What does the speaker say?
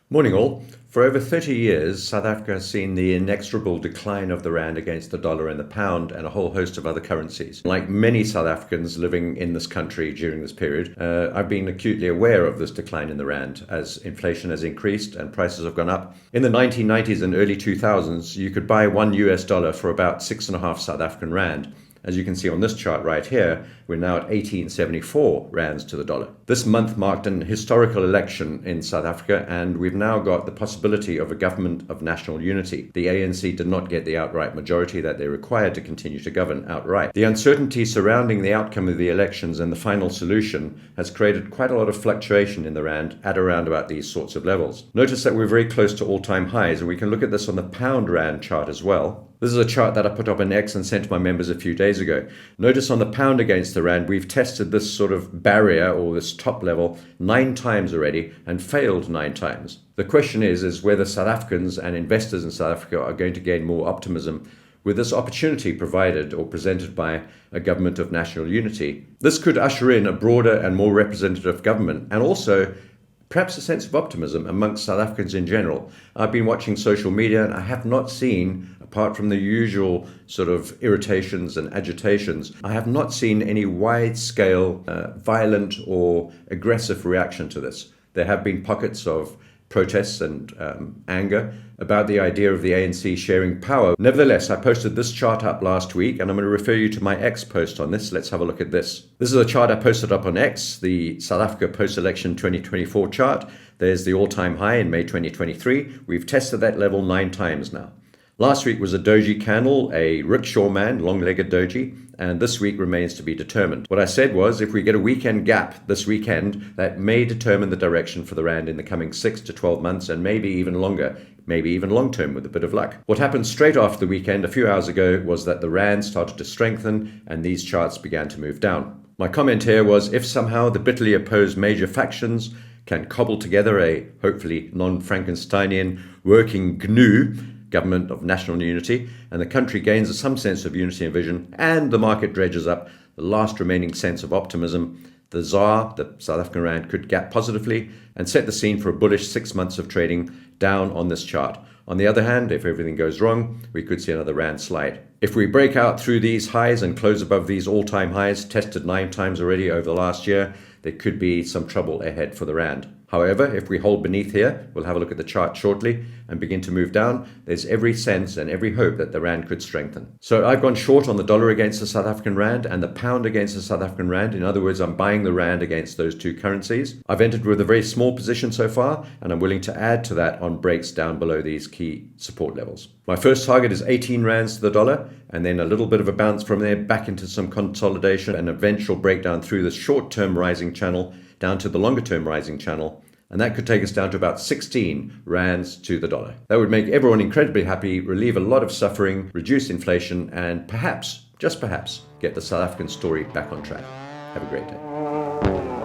Morning all. For over 30 years, South Africa has seen the inexorable decline of the rand against the dollar and the pound and a whole host of other currencies. Like many South Africans living in this country during this period, I've been acutely aware of this decline in the rand as inflation has increased and prices have gone up. In the 1990s and early 2000s, you could buy $1 for about 6.5 South African rand. As you can see on this chart right here, we're now at 1874 rands to the dollar. This month marked an historical election in South Africa, and we've now got the possibility of a government of national unity. The ANC did not get the outright majority that they required to continue to govern outright. The uncertainty surrounding the outcome of the elections and the final solution has created quite a lot of fluctuation in the rand at around about these sorts of levels. Notice that we're very close to all-time highs, and we can look at this on the pound rand chart as well. This is a chart that I put up on X and sent to my members a few days ago. Notice on the pound against the rand, we've tested this sort of barrier or this top level 9 times already and failed 9 times. The question is whether South Africans and investors in South Africa are going to gain more optimism with this opportunity provided or presented by a government of national unity. This could usher in a broader and more representative government and also perhaps a sense of optimism amongst South Africans in general. I've been watching social media and I have not seen, apart from the usual sort of irritations and agitations, I have not seen any wide-scale, violent or aggressive reaction to this. There have been pockets of protests and anger about the idea of the ANC sharing power. Nevertheless, I posted this chart up last week and I'm going to refer you to my X post on this. Let's have a look at this. This is a chart I posted up on X, the South Africa post-election 2024 chart. There's the all-time high in May 2023. We've tested that level 9 times now. Last week was a doji candle, a rickshaw man, long-legged doji, and this week remains to be determined. What I said was if we get a weekend gap this weekend, that may determine the direction for the rand in the coming 6 to 12 months and maybe even longer, maybe even long-term with a bit of luck. What happened straight after the weekend a few hours ago was that the rand started to strengthen and these charts began to move down. My comment here was if somehow the bitterly opposed major factions can cobble together a hopefully non-Frankensteinian working GNU, government of national unity, and the country gains some sense of unity and vision, and the market dredges up the last remaining sense of optimism, the ZAR, the South African rand, could gap positively and set the scene for a bullish 6 months of trading down on this chart. On the other hand, if everything goes wrong, we could see another rand slide. If we break out through these highs and close above these all-time highs, tested 9 times already over the last year, there could be some trouble ahead for the rand. However, if we hold beneath here, we'll have a look at the chart shortly, and begin to move down, there's every sense and every hope that the rand could strengthen. So I've gone short on the dollar against the South African rand and the pound against the South African rand. In other words, I'm buying the rand against those two currencies. I've entered with a very small position so far, and I'm willing to add to that on breaks down below these key support levels. My first target is 18 rands to the dollar, and then a little bit of a bounce from there back into some consolidation and eventual breakdown through the short-term rising channel down to the longer-term rising channel. And that could take us down to about 16 rands to the dollar. That would make everyone incredibly happy, relieve a lot of suffering, reduce inflation, and perhaps, just perhaps, get the South African story back on track. Have a great day.